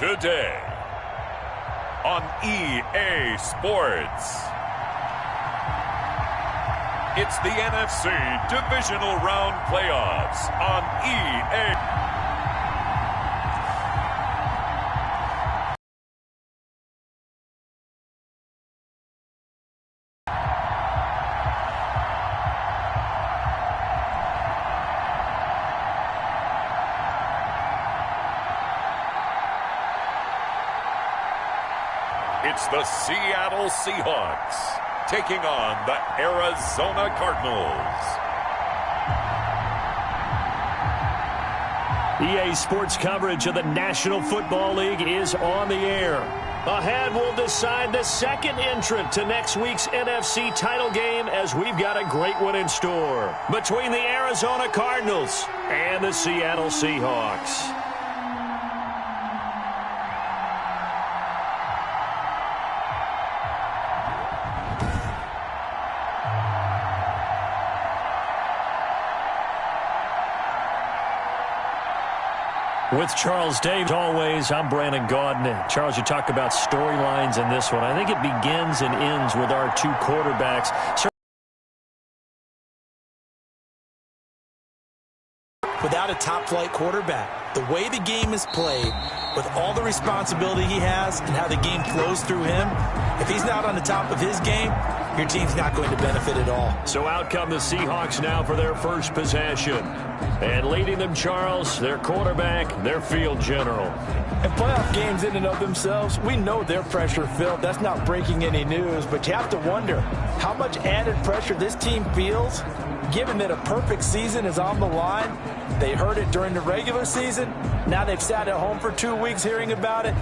today on EA Sports. It's the NFC Divisional Round Playoffs on EA. It's the Seattle Seahawks taking on the Arizona Cardinals. EA Sports coverage of the National Football League is on the air. Ahead, we'll decide the second entrant to next week's NFC title game, as we've got a great one in store between the Arizona Cardinals and the Seattle Seahawks. With Charles Davis, always, I'm Brandon Gaudin. Charles, you talk about storylines in this one. I think it begins and ends with our two quarterbacks. Without a top-flight quarterback, the way the game is played, with all the responsibility he has and how the game flows through him, if he's not on the top of his game, your team's not going to benefit at all. So out come the Seahawks now for their first possession. And leading them, Charles, their quarterback, their field general. In playoff games in and of themselves, we know they're pressure-filled. That's not breaking any news, but you have to wonder how much added pressure this team feels, given that a perfect season is on the line. They heard it during the regular season. Now they've sat at home for 2 weeks hearing about it.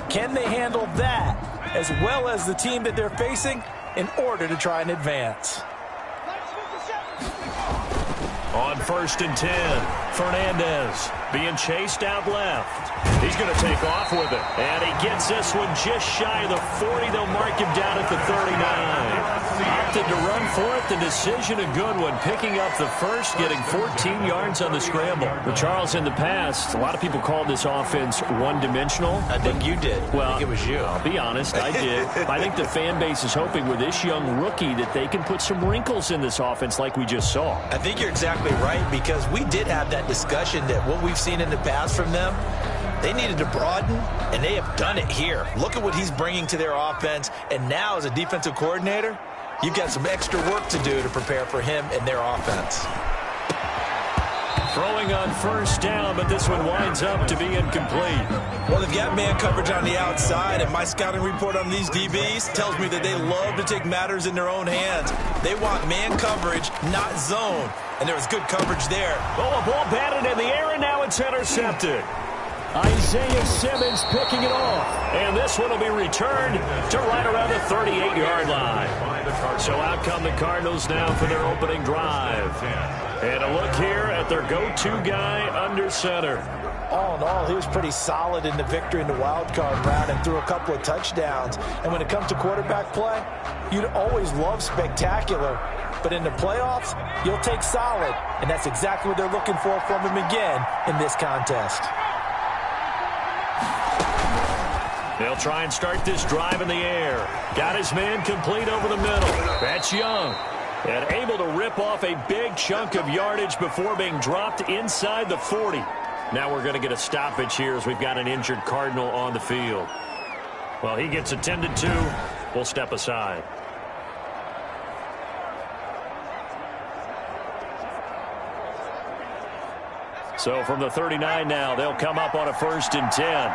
Can they handle that as well as the team that they're facing in order to try and advance? On 1st and 10, Fernandez being chased out left. He's going to take off with it. And he gets this one just shy of the 40. They'll mark him down at the 39. Opted to run for it. The decision a good one. Picking up the first, getting 14 yards on the scramble. But Charles, in the past, a lot of people called this offense one-dimensional. I think you did. Well, I think it was you. I'll be honest, I did. I think the fan base is hoping with this young rookie that they can put some wrinkles in this offense like we just saw. I think you're exactly right, because we did have that discussion that what we've seen in the past from them, they needed to broaden, and they have done it here. Look at what he's bringing to their offense, and now as a defensive coordinator, you've got some extra work to do to prepare for him and their offense. Throwing on 1st down, but this one winds up to be incomplete. Well, they've got man coverage on the outside, and my scouting report on these DBs tells me that they love to take matters in their own hands. They want man coverage, not zone, and there was good coverage there. Oh, a ball batted in the air, and now it's intercepted. Isaiah Simmons picking it off. And this one will be returned to right around the 38-yard line. So out come the Cardinals now for their opening drive. And a look here at their go-to guy under center. All in all, he was pretty solid in the victory in the wild card round and threw a couple of touchdowns. And when it comes to quarterback play, you'd always love spectacular. But in the playoffs, you'll take solid. And that's exactly what they're looking for from him again in this contest. They'll try and start this drive in the air. Got his man complete over the middle. That's Young. And able to rip off a big chunk of yardage before being dropped inside the 40. Now we're going to get a stoppage here as we've got an injured Cardinal on the field. Well, he gets attended to. We'll step aside. So from the 39 now, they'll come up on a 1st and 10.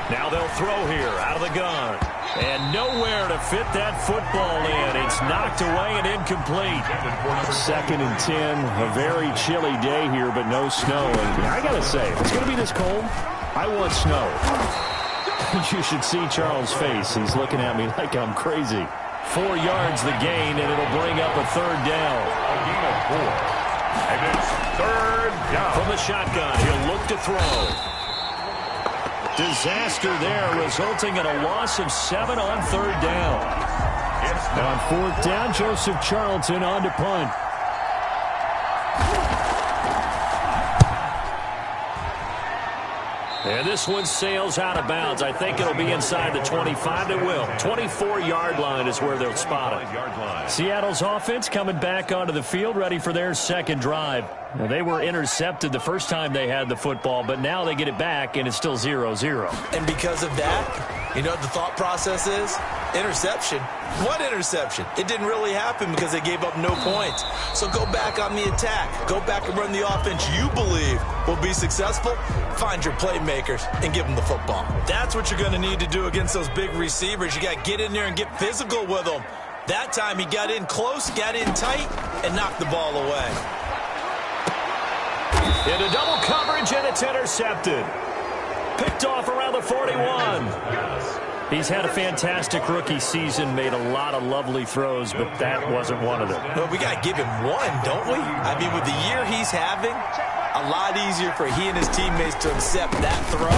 Now they'll throw here out of the gun. And nowhere to fit that football in. It's knocked away and incomplete. 2nd and 10. A very chilly day here, but no snow. And I got to say, if it's going to be this cold, I want snow. You should see Charles' face. He's looking at me like I'm crazy. 4 yards the gain, and it'll bring up a 3rd down. A gain of 4. And it's 3rd down. From the shotgun, he'll look to throw. Disaster there, resulting in a loss of 7 on 3rd down. On 4th down, Joseph Charlton on to punt. And this one sails out of bounds. I think it'll be inside the 25. It will. 24-yard line is where they'll spot it. Seattle's offense coming back onto the field, ready for their second drive. Now, they were intercepted the first time they had the football, but now they get it back, and it's still 0-0. And because of that, you know what the thought process is? Interception. What interception? It didn't really happen because they gave up no points. So go back on the attack. Go back and run the offense you believe will be successful. Find your playmakers and give them the football. That's what you're going to need to do against those big receivers. You got to get in there and get physical with them. That time he got in close, got in tight, and knocked the ball away. Into double coverage, and it's intercepted. Picked off around the 41. He's had a fantastic rookie season, made a lot of lovely throws, but that wasn't one of them. Well, we got to give him one, don't we? I mean, with the year he's having, a lot easier for he and his teammates to accept that throw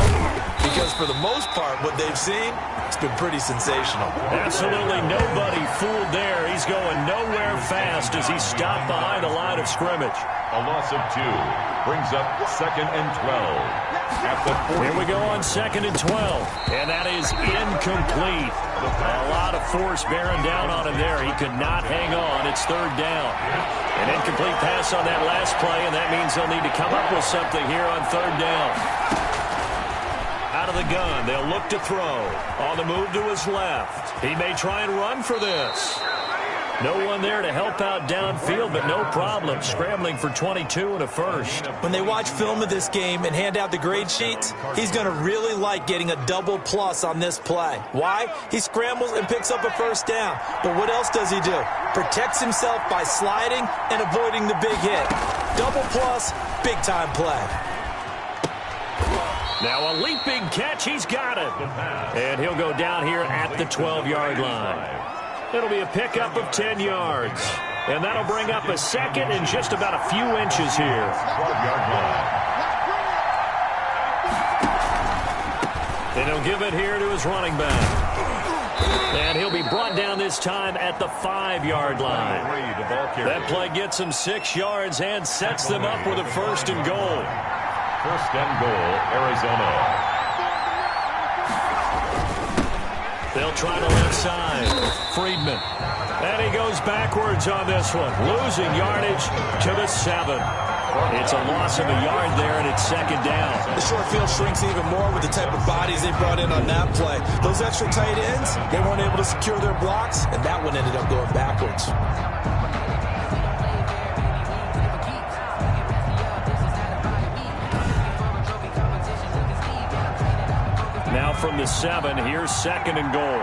because for the most part, what they've seen, it's been pretty sensational. Absolutely nobody fooled there. He's going nowhere fast as he stopped behind the line of scrimmage. A loss of 2 brings up 2nd and 12. At the 40. Here we go on 2nd and 12. And that is incomplete. A lot of force bearing down on him there. He could not hang on. It's 3rd down. An incomplete pass on that last play, and that means they'll need to come up with something here on 3rd down. Out of the gun, they'll look to throw. On the move to his left. He may try and run for this. No one there to help out downfield, but no problem. Scrambling for 22 and a first. When they watch film of this game and hand out the grade sheets, he's going to really like getting a double plus on this play. Why? He scrambles and picks up a first down. But what else does he do? Protects himself by sliding and avoiding the big hit. Double plus, big-time play. Now a leaping catch. He's got it. And he'll go down here at the 12-yard line. It'll be a pickup of 10 yards. And that'll bring up a second and just about a few inches here. 12-yard line. And he'll give it here to his running back. And he'll be brought down this time at the 5-yard line. That play gets him 6 yards and sets them up with a 1st and goal. 1st and goal, Arizona. They'll try the left side. Friedman. And he goes backwards on this one. Losing yardage to the 7. It's a loss of a yard there, and it's 2nd down. The short field shrinks even more with the type of bodies they brought in on that play. Those extra tight ends, they weren't able to secure their blocks, and that one ended up going backwards. Now from the 7, here's 2nd and goal.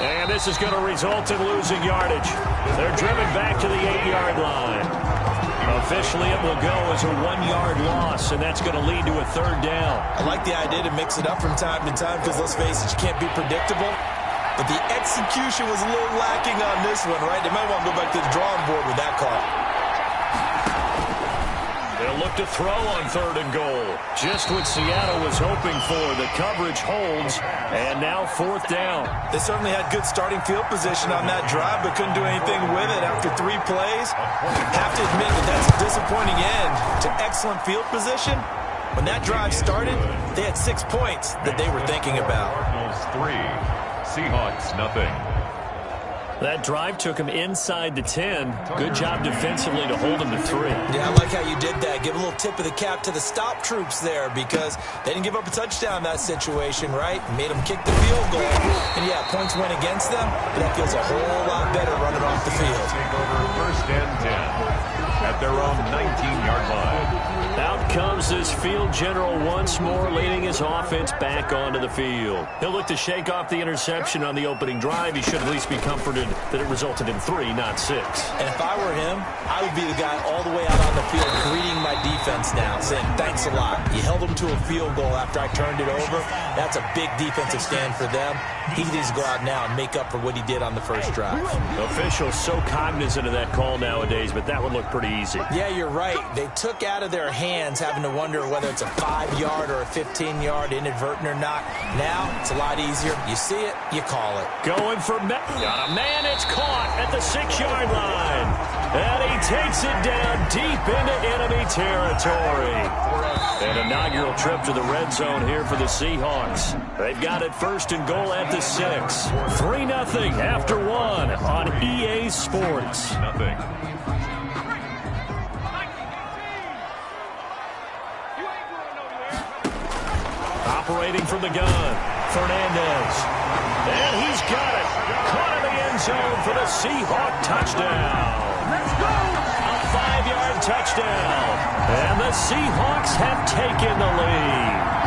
And this is going to result in losing yardage. They're driven back to the 8-yard line. Officially, it will go as a 1-yard loss, and that's going to lead to a 3rd down. I like the idea to mix it up from time to time because, let's face it, you can't be predictable. But the execution was a little lacking on this one, right? They might want to go back to the drawing board with that call. They'll look to throw on 3rd and goal. Just what Seattle was hoping for. The coverage holds, and now 4th down. They certainly had good starting field position on that drive, but couldn't do anything with it after 3 plays. Have to admit that that's a disappointing end to excellent field position. When that drive started, they had 6 points that they were thinking about. Cardinals 3. Seahawks, nothing. That drive took him inside the 10. Good job defensively to hold him to 3. Yeah, I like how you did that. Give a little tip of the cap to the stop troops there because they didn't give up a touchdown in that situation, right? Made them kick the field goal. And, yeah, points went against them, but that feels a whole lot better running off the field. Take over 1st and 10 at their own 19-yard line. Out comes this field general once more, leading his offense back onto the field. He'll look to shake off the interception on the opening drive. He should at least be comforted that it resulted in 3, not 6. And if I were him, I would be the guy all the way out on the field greeting my defense now, saying, thanks a lot. You held them to a field goal after I turned it over. That's a big defensive stand for them. He needs to go out now and make up for what he did on the first drive. Officials so cognizant of that call nowadays, but that would look pretty easy. Yeah, you're right. They took out of their hands having to wonder whether it's a 5-yard or a 15-yard inadvertent or not. Now, it's a lot easier. You see it, you call it. Going for got a man. It's caught at the 6-yard line. And he takes it down deep into enemy territory. An inaugural trip to the red zone here for the Seahawks. They've got it 1st and goal at the 6. 3-0 after 1 on EA Sports. Nothing. Operating from the gun, Fernandez. And he's got it. Caught in the end zone for the Seahawk touchdown. Let's go! A 5-yard touchdown. And the Seahawks have taken the lead.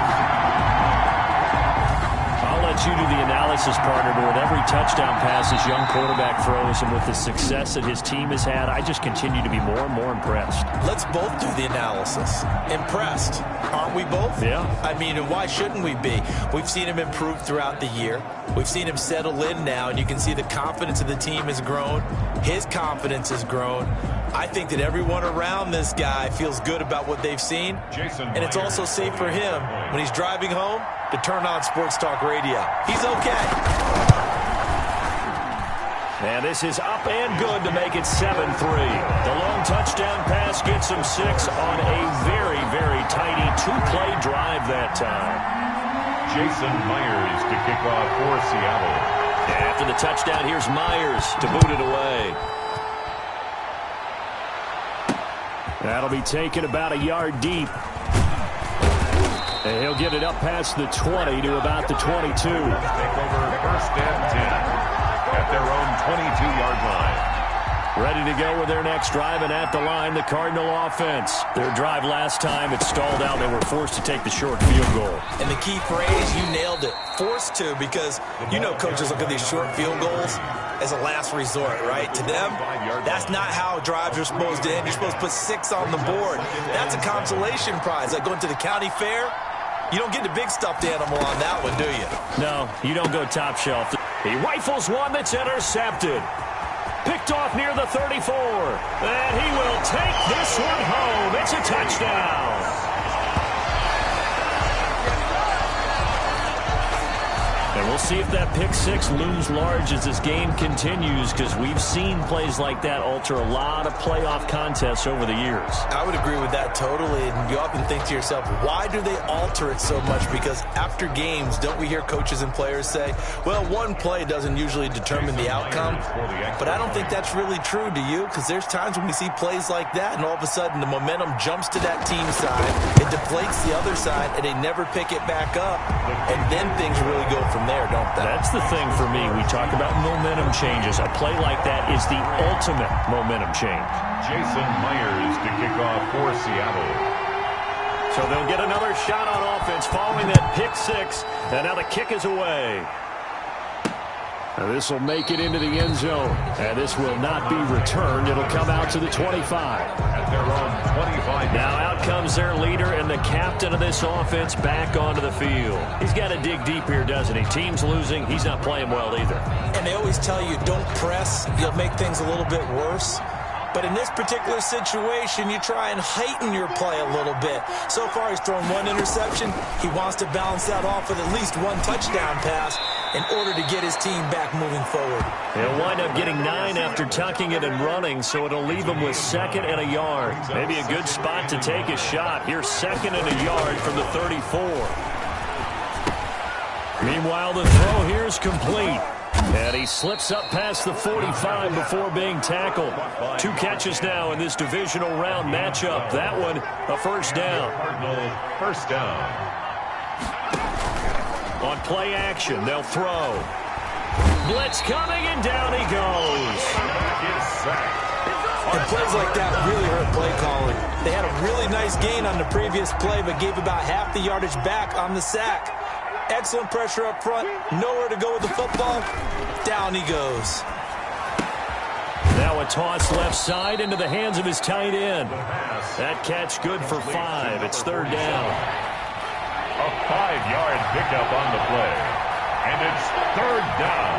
I'll let you do the analysis, partner, but with every touchdown pass this young quarterback throws and with the success that his team has had, I just continue to be more and more impressed. Let's both do the analysis. Impressed. Aren't we both? Yeah. I mean, and why shouldn't we be? We've seen him improve throughout the year. We've seen him settle in now, and you can see the confidence of the team has grown. His confidence has grown. I think that everyone around this guy feels good about what they've seen. And it's also safe for him when he's driving home to turn on Sports Talk Radio. He's okay. And this is up and good to make it 7-3. The long touchdown pass gets him 6 on a very, very tiny 2-play drive that time. Jason Myers to kick off for Seattle. After the touchdown, here's Myers to boot it away. That'll be taken about a yard deep. And he'll get it up past the 20 to about the 22. Take over 1st and 10 at their own 22-yard line. Ready to go with their next drive, and at the line, the Cardinal offense. Their drive last time, it stalled out. They were forced to take the short field goal. And the key phrase, you nailed it. Forced to, because you know coaches look at these short field goals as a last resort, right? To them, that's not how drives are supposed to end. You're supposed to put 6 on the board. That's a consolation prize. Like going to the county fair, you don't get the big stuffed animal on that one, do you? No, you don't go top shelf. He rifles one that's intercepted. Picked off near the 34. And he will take this one home. It's a touchdown. And we'll see if that pick 6 looms large as this game continues, because we've seen plays like that alter a lot of playoff contests over the years. I would agree with that totally. And you often think to yourself, why do they alter it so much? Because after games, don't we hear coaches and players say, well, one play doesn't usually determine the outcome. But I don't think that's really true, do you? Because there's times when we see plays like that, and all of a sudden the momentum jumps to that team side. It deflates the other side, and they never pick it back up. And then things really go from there, don't they? That's the thing for me. We talk about momentum changes. A play like that is the ultimate momentum change. Jason Myers to kick off for Seattle. So they'll get another shot on offense following that pick 6. And now the kick is away. Now this will make it into the end zone. And this will not be returned. It'll come out to the 25. At their own 25. Now out comes their leader and the captain of this offense back onto the field. He's got to dig deep here, doesn't he? Team's losing. He's not playing well either. And they always tell you, don't press. You'll make things a little bit worse. But in this particular situation, you try and heighten your play a little bit. So far, he's thrown 1 interception. He wants to balance that off with at least 1 touchdown pass in order to get his team back moving forward. He'll wind up getting 9 after tucking it and running, so it'll leave him with 2nd and a yard. Maybe a good spot to take a shot. Here's 2nd and a yard from the 34. Meanwhile, the throw here is complete. And he slips up past the 45 before being tackled. 2 catches now in this divisional round matchup. That one, a first down. First down. On play action, they'll throw. Blitz coming, and down he goes. And plays like that really hurt play calling. They had a really nice gain on the previous play, but gave about half the yardage back on the sack. Excellent pressure up front. Nowhere to go with the football. Down he goes. Now a toss left side into the hands of his tight end. That catch good for 5. It's 3rd down. A 5-yard pickup on the play. And it's 3rd down.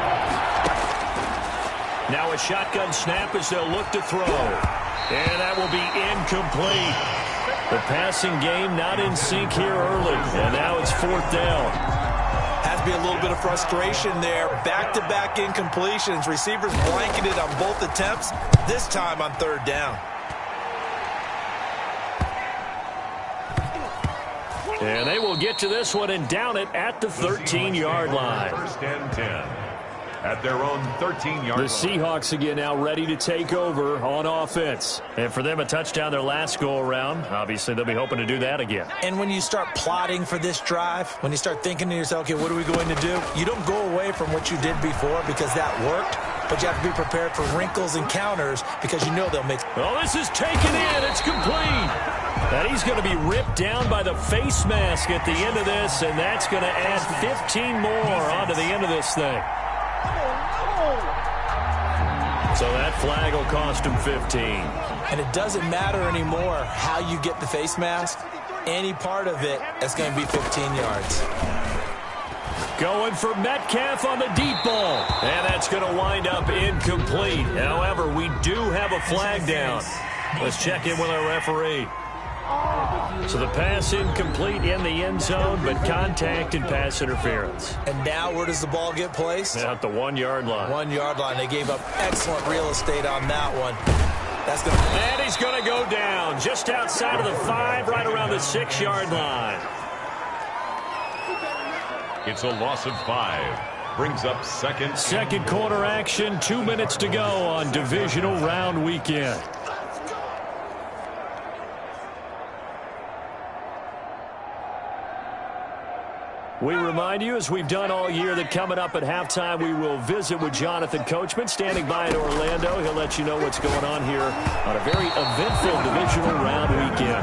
Now a shotgun snap as they'll look to throw. And that will be incomplete. The passing game not in sync here early, and now it's 4th down. Has to be a little bit of frustration there. Back-to-back incompletions. Receivers blanketed on both attempts, this time on 3rd down. And they will get to this one and down it at the 13-yard line. 1st and 10. At their own 13-yard line. The Seahawks again now ready to take over on offense. And for them, a touchdown their last go-around. Obviously, they'll be hoping to do that again. And when you start plotting for this drive, when you start thinking to yourself, okay, what are we going to do? You don't go away from what you did before because that worked, but you have to be prepared for wrinkles and counters because you know they'll make... Oh, this is taken in. It's complete. And he's going to be ripped down by the face mask at the end of this, and that's going to add 15 more onto the end of this thing. So that flag will cost him 15. And it doesn't matter anymore how you get the face mask. Any part of it, that's going to be 15 yards. Going for Metcalf on the deep ball. And that's going to wind up incomplete. However, we do have a flag down. Let's check in with our referee. So the pass incomplete in the end zone, but contact and pass interference. And now where does the ball get placed? At the 1-yard line. 1-yard line. They gave up excellent real estate on that one. And he's going to go down just outside of the 5, right around the 6-yard line. It's a loss of 5. Brings up second. Second quarter action, 2 minutes to go on divisional round weekend. We remind you, as we've done all year, that coming up at halftime, we will visit with Jonathan Coachman, standing by in Orlando. He'll let you know what's going on here on a very eventful divisional round weekend.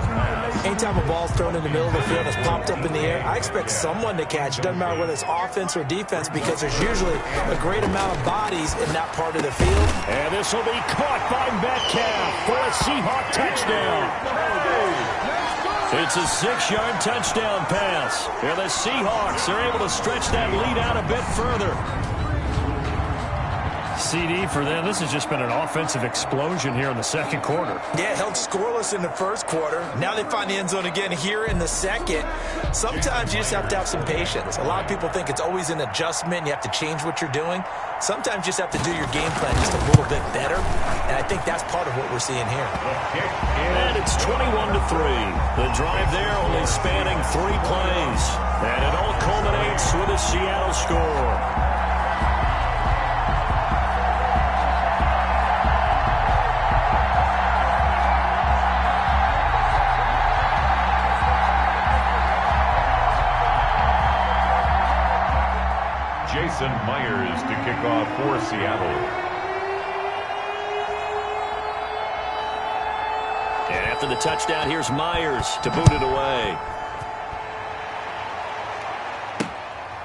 Anytime a ball's thrown in the middle of the field, it's popped up in the air, I expect someone to catch. It doesn't matter whether it's offense or defense, because there's usually a great amount of bodies in that part of the field. And this will be caught by Metcalf for a Seahawk touchdown. It's a 6-yard touchdown pass. And the Seahawks are able to stretch that lead out a bit further. CD for them. This has just been an offensive explosion here in the second quarter. Yeah, held scoreless in the first quarter. Now they find the end zone again here in the second. Sometimes you just have to have some patience. A lot of people think it's always an adjustment. You have to change what you're doing. Sometimes you just have to do your game plan just a little bit better. And I think that's part of what we're seeing here. And it's 21-3. The drive there only spanning 3 plays. And it all culminates with a Seattle score. Jason Myers to kick off for Seattle. And after the touchdown, here's Myers to boot it away.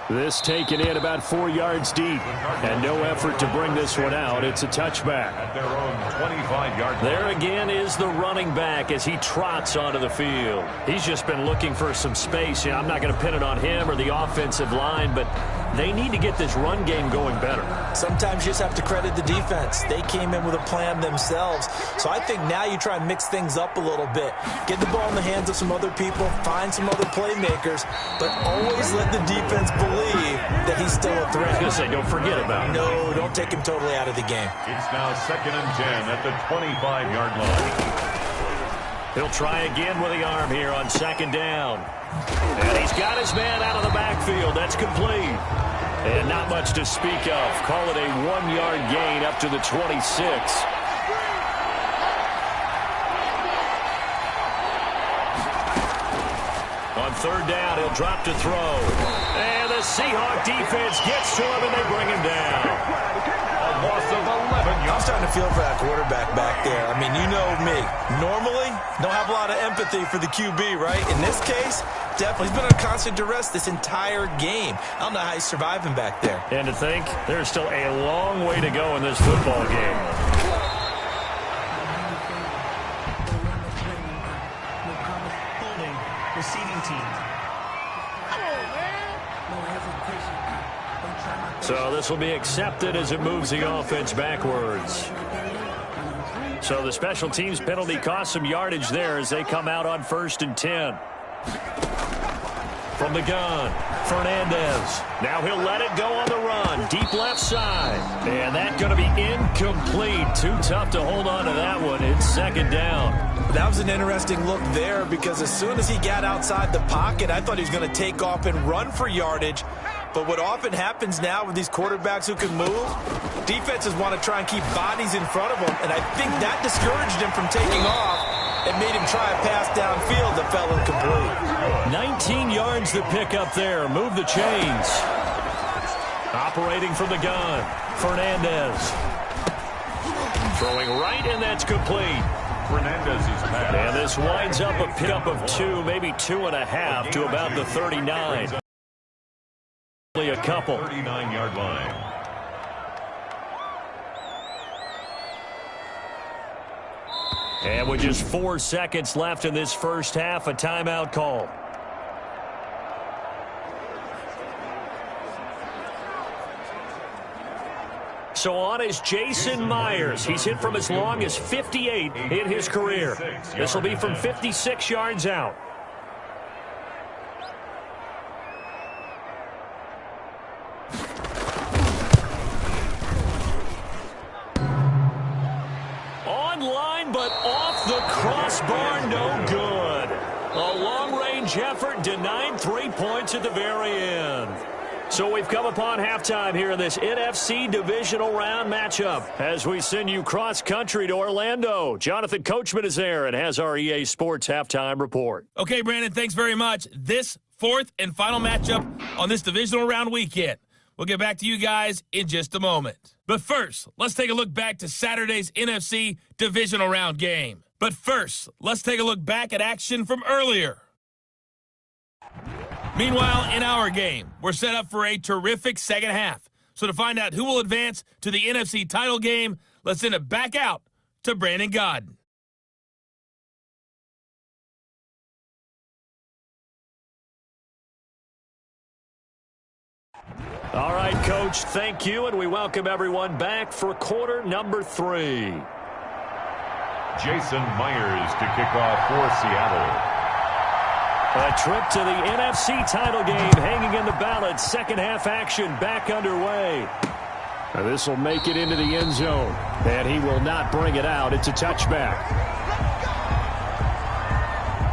This taken in about 4 yards deep. And no effort to bring this one out. It's a touchback. At their own 25-yard line. There again is the running back as he trots onto the field. He's just been looking for some space. You know, I'm not going to pin it on him or the offensive line, but they need to get this run game going better. Sometimes you just have to credit the defense. They came in with a plan themselves. So I think now you try and mix things up a little bit. Get the ball in the hands of some other people, find some other playmakers, but always let the defense believe that he's still a threat. I was going to say, don't forget about him. No, don't take him totally out of the game. It's now 2nd and 10 at the 25-yard line. He'll try again with the arm here on 2nd down. And he's got his man out of the backfield. That's complete. And not much to speak of. Call it a 1-yard gain up to the 26. On 3rd down, he'll drop to throw. And the Seahawk defense gets to him, and they bring him down. A loss of 11 yards. I'm starting to feel for that quarterback back there. I mean, you know me. Normally, don't have a lot of empathy for the QB, right? In this case, definitely. He's been under constant duress this entire game. I don't know how he's surviving back there. And to think, there's still a long way to go in this football game. Receiving team. So this will be accepted as it moves the offense backwards. So the special teams penalty cost some yardage there as they come out on 1st and 10. From the gun, Fernandez. Now he'll let it go on the run. Deep left side. And that's going to be incomplete. Too tough to hold on to that one. It's 2nd down. That was an interesting look there because as soon as he got outside the pocket, I thought he was going to take off and run for yardage. But what often happens now with these quarterbacks who can move, defenses want to try and keep bodies in front of them. And I think that discouraged him from taking off and made him try a pass downfield that fell incomplete. 19 yards to pick up there. Move the chains. Operating from the gun, Fernandez. Throwing right, and that's complete. Fernandez's pass. And this winds up a pickup of 2, maybe 2.5 to about the 39. Only a couple. 39-yard line. And with just 4 seconds left in this first half, a timeout call. So on is Jason Myers. He's hit from as long as 58 in his career. This will be from 56 yards out. Online, but off the crossbar, no good. A long-range effort denied 3 points at the very end. So we've come upon halftime here in this NFC divisional round matchup as we send you cross-country to Orlando. Jonathan Coachman is there and has our EA Sports halftime report. Okay, Brandon, thanks very much. This 4th and final matchup on this divisional round weekend. We'll get back to you guys in just a moment. But first, let's take a look back to Saturday's NFC divisional round game. But first, let's take a look back at action from earlier. Meanwhile, in our game, we're set up for a terrific second half. So to find out who will advance to the NFC title game, let's send it back out to Brandon Godden. All right, Coach, thank you, and we welcome everyone back for quarter number 3. Jason Myers to kick off for Seattle. A trip to the NFC title game hanging in the balance. Second half action back underway. This will make it into the end zone. And he will not bring it out. It's a touchback.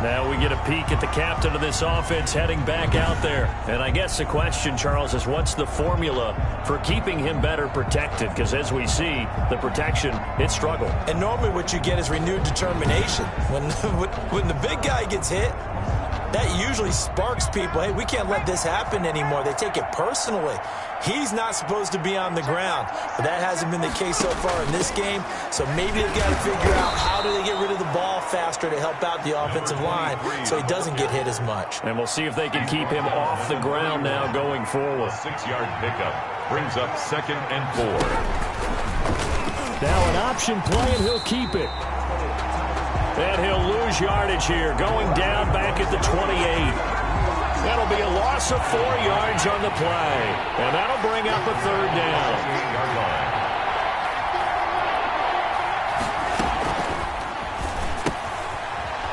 Now we get a peek at the captain of this offense heading back out there. And I guess the question, Charles, is what's the formula for keeping him better protected? Because as we see, the protection, it struggled. And normally what you get is renewed determination. When the big guy gets hit, that usually sparks people. Hey, we can't let this happen anymore. They take it personally. He's not supposed to be on the ground, but that hasn't been the case so far in this game. So maybe they've got to figure out how do they get rid of the ball faster to help out the offensive line so he doesn't get hit as much. And we'll see if they can keep him off the ground now going forward. 6-yard pickup brings up 2nd and 4. Now an option play, and he'll keep it. And he'll lose yardage here, going down back at the 28. That'll be a loss of 4 yards on the play. And that'll bring up a 3rd down.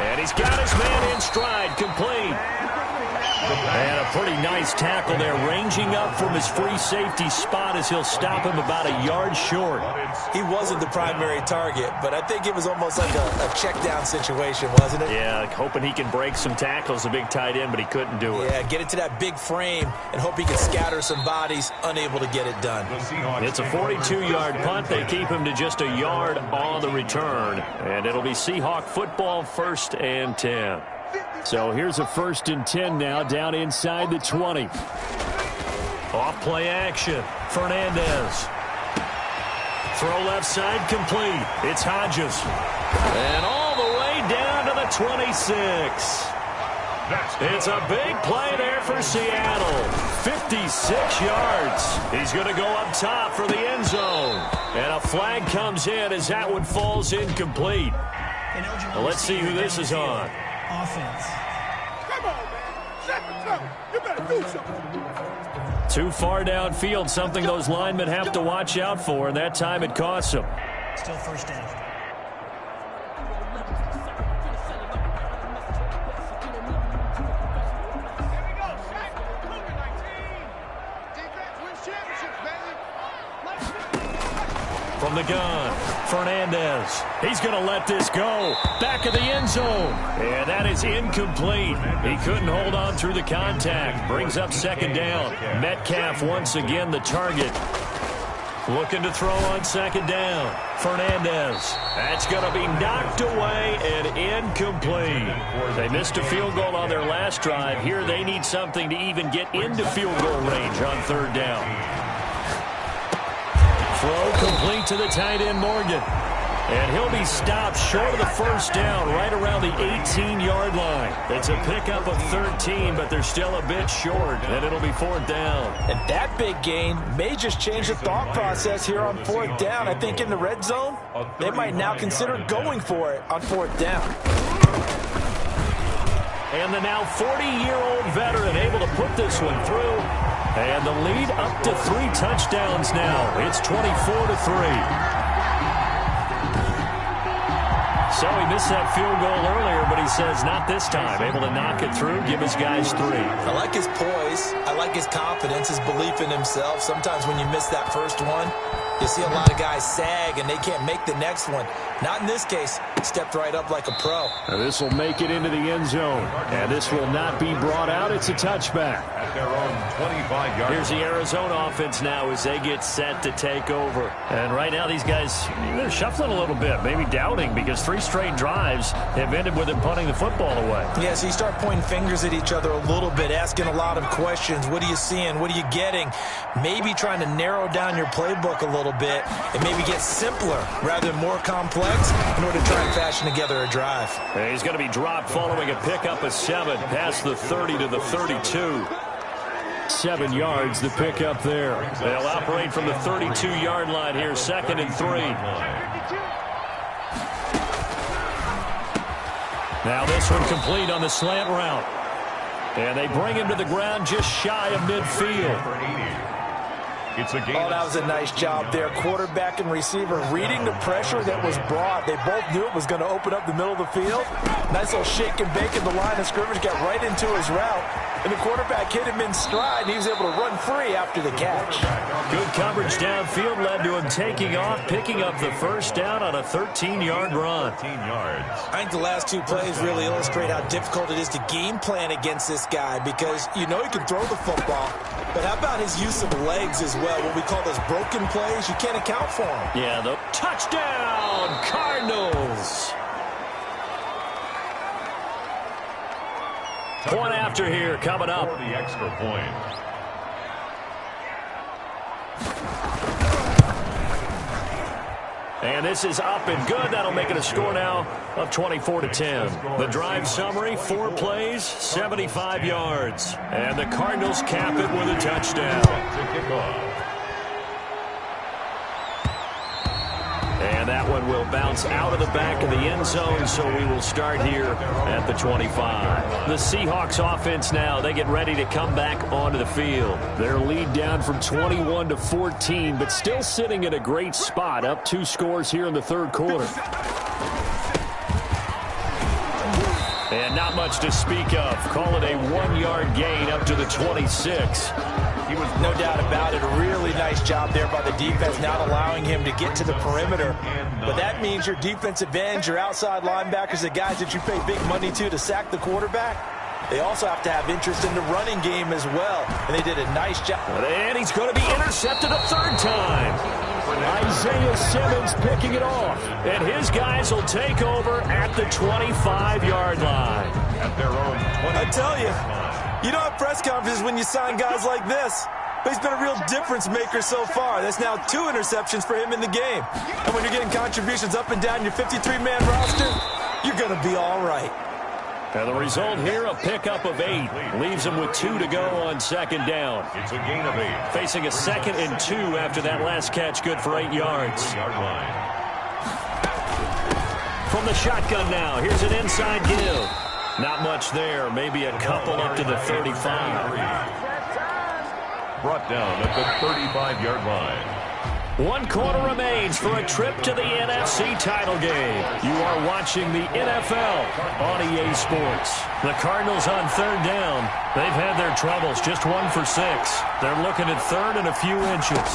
And he's got his man in stride, complete. And a pretty nice tackle there, ranging up from his free safety spot as he'll stop him about a yard short. He wasn't the primary target, but I think it was almost like a check-down situation, wasn't it? Yeah, hoping he can break some tackles, a big tight end, but he couldn't do it. Yeah, get it to that big frame and hope he can scatter some bodies, unable to get it done. It's a 42-yard punt. They keep him to just a yard on the return, and it'll be Seahawk football, 1st and 10. So here's a 1st and 10 now, down inside the 20. Off play action. Fernandez. Throw left side complete. It's Hodges. And all the way down to the 26. It's a big play there for Seattle. 56 yards. He's going to go up top for the end zone. And a flag comes in as that one falls incomplete. Well, let's see who this is on. Offense. Come on, man. You better do something. Too far downfield, something those linemen have to watch out for, and that time it costs them. Still 1st down. From the gun, Fernandez. He's going to let this go. Back of the end zone. And that is incomplete. He couldn't hold on through the contact. Brings up second down. Metcalf once again the target. Looking to throw on second down. Fernandez. That's going to be knocked away and incomplete. They missed a field goal on their last drive. Here they need something to even get into field goal range on third down. Throw complete to the tight end, Morgan. And he'll be stopped short of the first down right around the 18-yard line. It's a pickup of 13, but they're still a bit short, and it'll be fourth down. And that big gain may just change the thought process here on fourth down. I think in the red zone, they might now consider going for it on fourth down. And the now 40-year-old veteran able to put this one through. And the lead up to 3 touchdowns now. It's 24-3. So he missed that field goal earlier, but he says not this time. Able to knock it through, give his guys 3. I like his poise. I like his confidence, his belief in himself. Sometimes when you miss that first one, you see a lot of guys sag and they can't make the next one. Not in this case. Stepped right up like a pro. This will make it into the end zone. And this will not be brought out. It's a touchback. At their own 25-yard. Here's the Arizona offense now as they get set to take over. And right now these guys, they're shuffling a little bit, maybe doubting, because 3 straight drives have ended with them punting the football away. Yeah, so you start pointing fingers at each other a little bit, asking a lot of questions. What are you seeing? What are you getting? Maybe trying to narrow down your playbook a little bit and maybe get simpler rather than more complex in order to try and fashion together a drive. And he's going to be dropped following a pickup of 7 past the 30 to the 32. 7 yards the pickup there. They'll operate from the 32-yard line here, 2nd and 3. Now this one complete on the slant route. And they bring him to the ground just shy of midfield. It's a game. Oh, that was a nice job there. Quarterback and receiver reading the pressure that was brought. They both knew it was going to open up the middle of the field. Nice little shake and bake in the line of scrimmage. Got right into his route. And the quarterback hit him in stride. And he was able to run free after the catch. Good coverage downfield led to him taking off, picking up the first down on a 13-yard run. 13 yards. I think the last 2 plays really illustrate how difficult it is to game plan against this guy, because you know he can throw the football, but how about his use of legs as well? What we call those broken plays, you can't account for them. Yeah, the touchdown, Cardinals. Point after here coming up. For the extra point. And this is up and good. That'll make it a score now of 24-10. The drive summary, 4 plays, 75 yards. And the Cardinals cap it with a touchdown. To kick off. And that one will bounce out of the back of the end zone, so we will start here at the 25. The Seahawks offense now, they get ready to come back onto the field. Their lead down from 21 to 14, but still sitting at a great spot, up 2 scores here in the third quarter. And not much to speak of. Call it a 1-yard gain up to the 26. He was no doubt about it. A really nice job there by the defense, not allowing him to get to the perimeter. But that means your defensive ends, your outside linebackers, the guys that you pay big money to sack the quarterback, they also have to have interest in the running game as well. And they did a nice job. And he's going to be intercepted a 3rd time. Isaiah Simmons picking it off. And his guys will take over at the 25-yard line. At their own 20. I tell you, you don't have press conferences when you sign guys like this. But he's been a real difference maker so far. That's now 2 interceptions for him in the game. And when you're getting contributions up and down your 53-man roster, you're going to be all right. And the result here, a pickup of 8. Leaves him with 2 to go on 2nd down. It's a gain of 8. Facing a 2nd and 2 after that last catch, good for 8 yards. 3-yard line. From the shotgun now, here's an inside give. Not much there, maybe a couple up to the 35. Brought down at the 35-yard line. 1 quarter remains for a trip to the NFC title game. You are watching the NFL on EA Sports. The Cardinals on 3rd down. They've had their troubles, just 1 for 6. They're looking at 3rd and a few inches.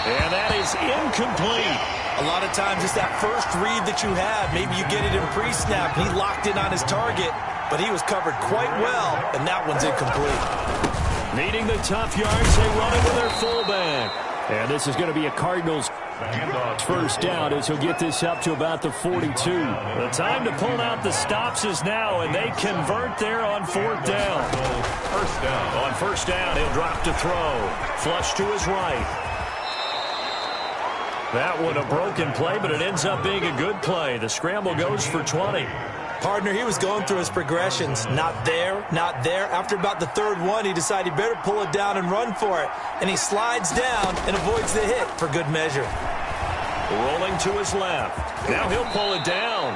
And that is incomplete. A lot of times it's that first read that you have. Maybe you get it in pre-snap. He locked in on his target, but he was covered quite well, and that one's incomplete. Needing the tough yards, they run it with their fullback. And this is going to be a Cardinals first down as he'll get this up to about the 42. The time to pull out the stops is now, and they convert there on 4th down. First down. On 1st down, he'll drop to throw. Flush to his right. That one a broken play, but it ends up being a good play. The scramble goes for 20. Partner, he was going through his progressions. Not there, not there. After about the 3rd one, he decided he better pull it down and run for it. And he slides down and avoids the hit for good measure. Rolling to his left. Now he'll pull it down.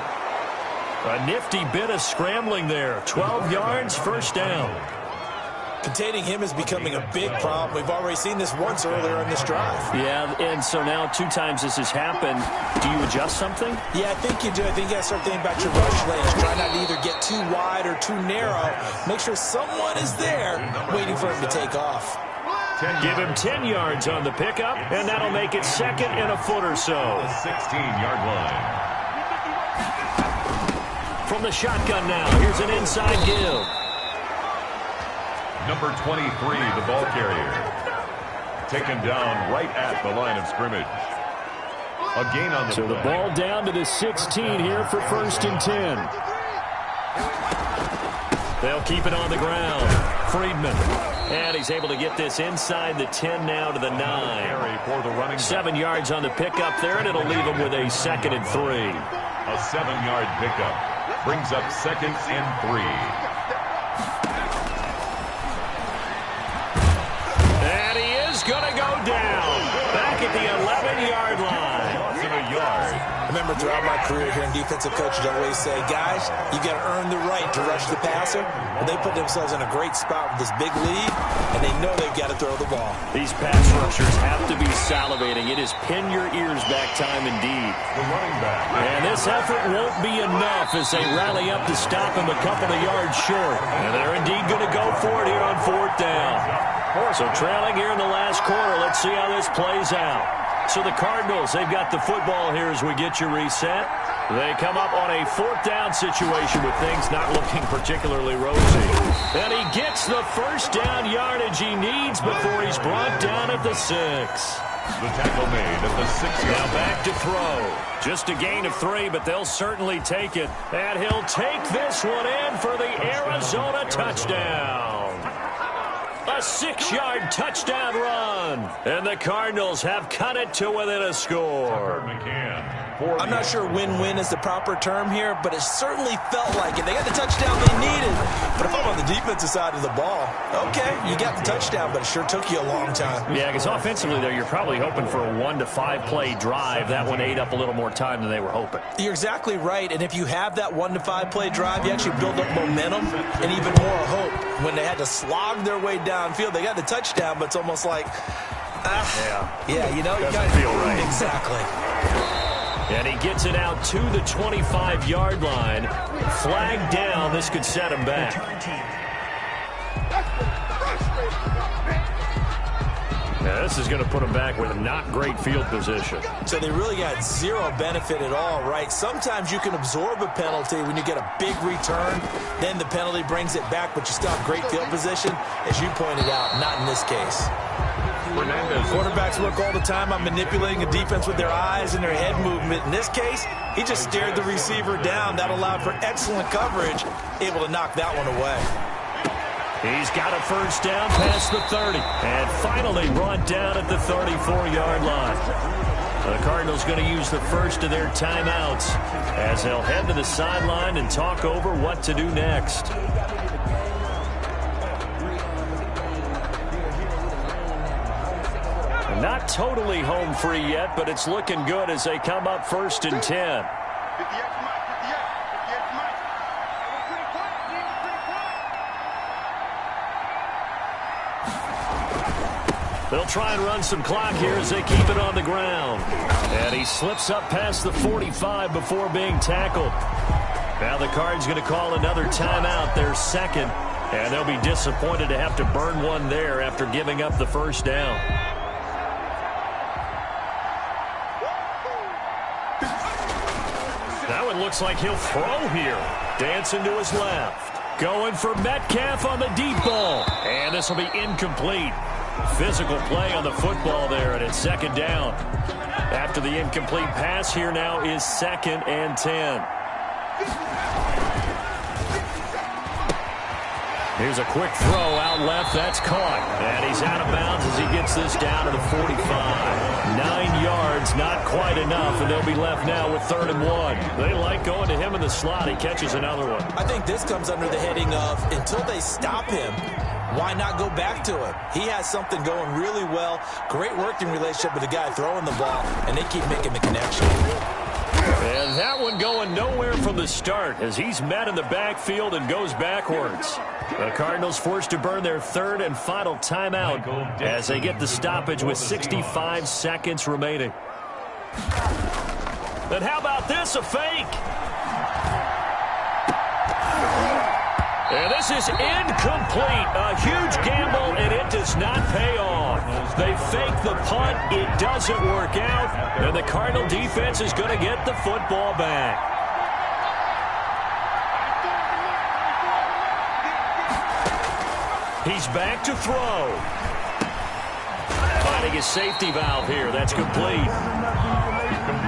A nifty bit of scrambling there. 12 yards, 1st down. Containing him is becoming a big problem. We've already seen this once earlier in this drive. Yeah, and so now 2 times this has happened. Do you adjust something? Yeah, I think you do. I think you got to start thinking about your rush lanes. Try not to either get too wide or too narrow. Make sure someone is there waiting for him to take off. Give him 10 yards on the pickup, and that'll make it 2nd and a foot or so. The 16-yard line. From the shotgun now, here's an inside give. Number 23, the ball carrier. Taken down right at the line of scrimmage. A gain on the So the ball down to the 16 here for 1st and 10. They'll keep it on the ground. Friedman. And he's able to get this inside the 10 now to the 9. 7 yards on the pickup there, and it'll leave him with a 2nd and 3. A 7-yard pickup brings up 2nd and 3. Going to go down back at the 11-yard line. Remember, throughout my career here in defensive coaches always say, guys, you got to earn the right to rush the passer. And they put themselves in a great spot with this big lead, and they know they've got to throw the ball. These pass rushers have to be salivating. It is pin your ears back time indeed. The running back. And this effort won't be enough as they rally up to stop him a couple of yards short. And they're indeed going to go for it here on 4th down. So trailing here in the last quarter, let's see how this plays out. So the Cardinals, they've got the football here as we get you reset. They come up on a 4th down situation with things not looking particularly rosy. And he gets the 1st down yardage he needs before he's brought down at the 6. The tackle made at the 6. Now back to throw. Just a gain of 3, but they'll certainly take it. And he'll take this one in for the Arizona touchdown. A 6-yard touchdown run. And the Cardinals have cut it to within a score. I'm not sure win-win is the proper term here, but it certainly felt like it. They got the touchdown they needed. But if I'm on the defensive side of the ball, okay, you got the touchdown, but it sure took you a long time. Yeah, because offensively, though, you're probably hoping for a 1 to 5 play drive. That one ate up a little more time than they were hoping. You're exactly right, and if you have that 1 to 5 play drive, you actually build up momentum and even more hope. When they had to slog their way downfield, they got the touchdown, but it's almost like, yeah, you know, you doesn't feel right. Exactly. And he gets it out to the 25-yard line. Flag down. This could set him back. Now, this is going to put him back with not great field position. So they really got zero benefit at all, right? Sometimes you can absorb a penalty when you get a big return. Then the penalty brings it back, but you still have great field position. As you pointed out, not in this case. Quarterbacks work all the time on manipulating a defense with their eyes and their head movement. In this case, he just stared the receiver down. That allowed for excellent coverage, able to knock that one away. He's got a 1st down past the 30. And finally brought down at the 34-yard line. The Cardinals going to use the first of their timeouts as they'll head to the sideline and talk over what to do next. Not totally home free yet, but it's looking good as they come up 1st and 10. They'll try and run some clock here as they keep it on the ground. And he slips up past the 45 before being tackled. Now the Cards going to call another timeout, their second. And they'll be disappointed to have to burn one there after giving up the first down. Now it looks like he'll throw here. Dancing to his left. Going for Metcalf on the deep ball. And this will be incomplete. Physical play on the football there, and it's second down. After the incomplete pass, here now is 2nd and 10. Here's a quick throw out left. That's caught. And he's out of bounds as he gets this down to the 45. 9 yards, not quite enough, and they'll be left now with 3rd and 1. They like going to him in the slot. He catches another one. I think this comes under the heading of until they stop him, why not go back to him? He has something going really well. Great working relationship with the guy throwing the ball, and they keep making the connection. And that one going nowhere from the start as he's met in the backfield and goes backwards. The Cardinals forced to burn their 3rd and final timeout as they get the stoppage with 65 seconds remaining. And how about this, a fake? And this is incomplete. A huge gamble, and it does not pay off. They fake the punt. It doesn't work out. And the Cardinal defense is going to get the football back. He's back to throw. Finding his safety valve here. That's complete.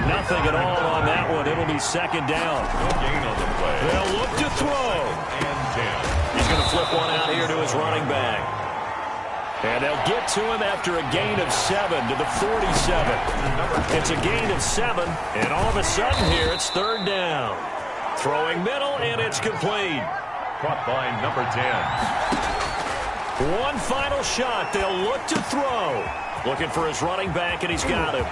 Nothing at all on that one. It'll be second down. They'll look to throw. He's going to flip one out here to his running back. And they'll get to him after a gain of 7 to the 47. It's a gain of 7, and all of a sudden here it's 3rd down. Throwing middle, and it's complete. Caught by number 10. One final shot. They'll look to throw. Looking for his running back, and he's got him.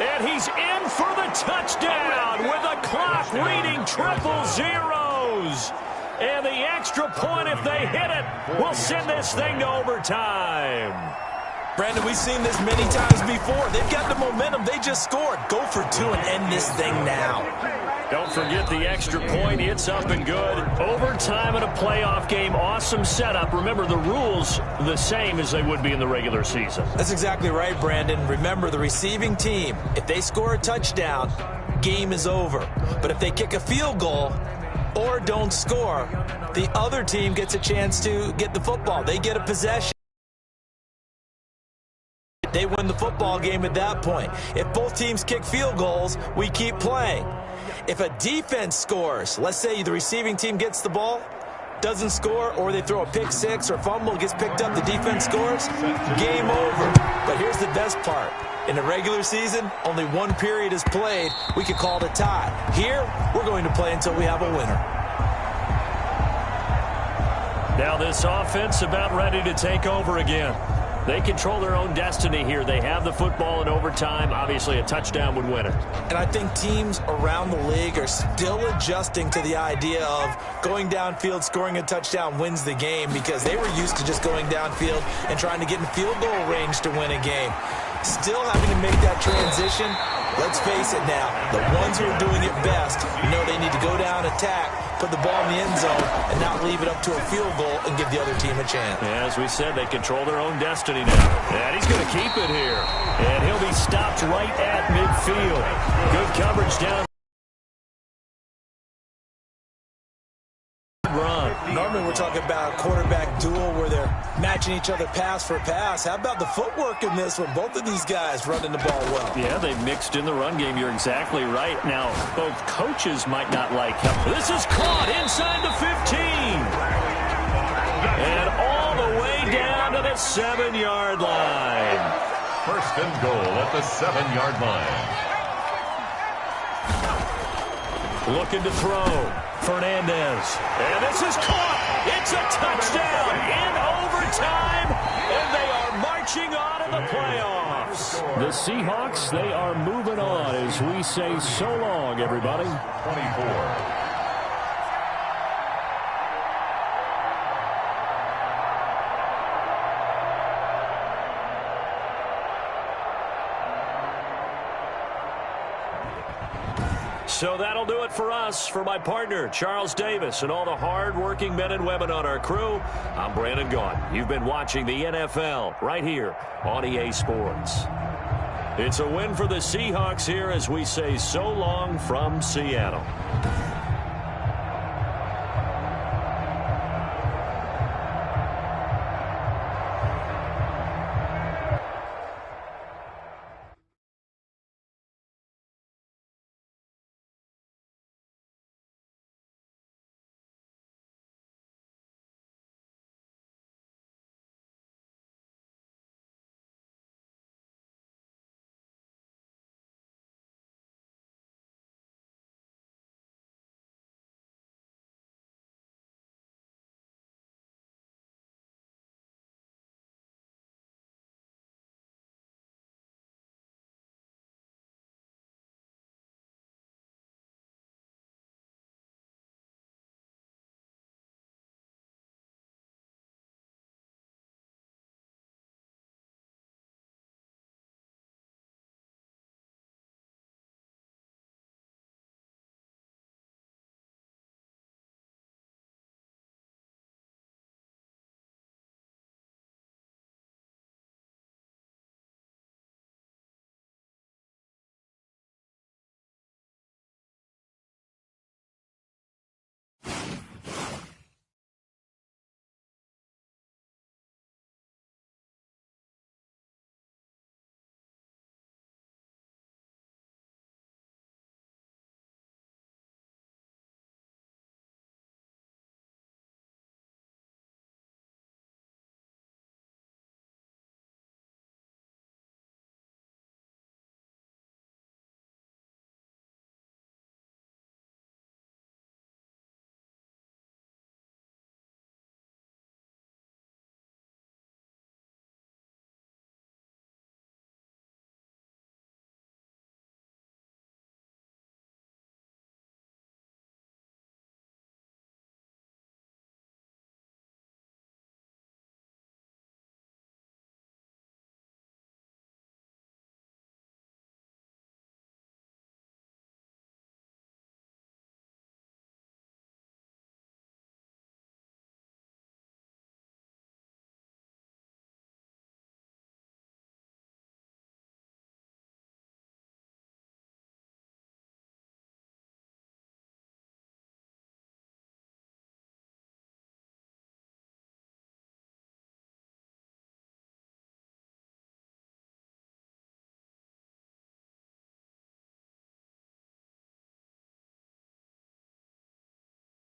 And he's in for the touchdown with a clock reading 000. And the extra point, if they hit it, will send this thing to overtime. Brandon, we've seen this many times before. They've got the momentum. They just scored. Go for 2 and end this thing now. Don't forget the extra point. It's up and good. Overtime in a playoff game. Awesome setup. Remember, the rules the same as they would be in the regular season. That's exactly right, Brandon. Remember, the receiving team, if they score a touchdown, game is over. But if they kick a field goal or don't score, the other team gets a chance to get the football. They get a possession. They win the football game at that point. If both teams kick field goals, we keep playing. If a defense scores, let's say the receiving team gets the ball, doesn't score, or they throw a pick six or fumble, gets picked up, the defense scores, game over. But here's the best part. In the regular season, only one period is played. We could call it a tie. Here, we're going to play until we have a winner. Now this offense about ready to take over again. They control their own destiny here. They have the football in overtime. Obviously, a touchdown would win it. And I think teams around the league are still adjusting to the idea of going downfield, scoring a touchdown wins the game, because they were used to just going downfield and trying to get in field goal range to win a game. Still having to make that transition. Let's face it now, the ones who are doing it best know they need to go down, attack, put the ball in the end zone, and not leave it up to a field goal and give the other team a chance. Yeah, as we said, they control their own destiny now. And he's going to keep it here. And he'll be stopped right at midfield. Good coverage down. Normally we're talking about a quarterback duel where they're matching each other pass for pass. How about the footwork in this one? Both of these guys running the ball well. Yeah, they mixed in the run game. You're exactly right. Now, both coaches might not like him. This is caught inside the 15. And all the way down to the 7-yard line. First and goal at the 7-yard line. Looking to throw. Fernandez. And this is caught. It's a touchdown in overtime. And they are marching on in the playoffs. The Seahawks, they are moving on as we say so long, everybody. 24. So that'll do it for us. For my partner, Charles Davis, and all the hard-working men and women on our crew, I'm Brandon Gaudin. You've been watching the NFL right here on EA Sports. It's a win for the Seahawks here as we say so long from Seattle.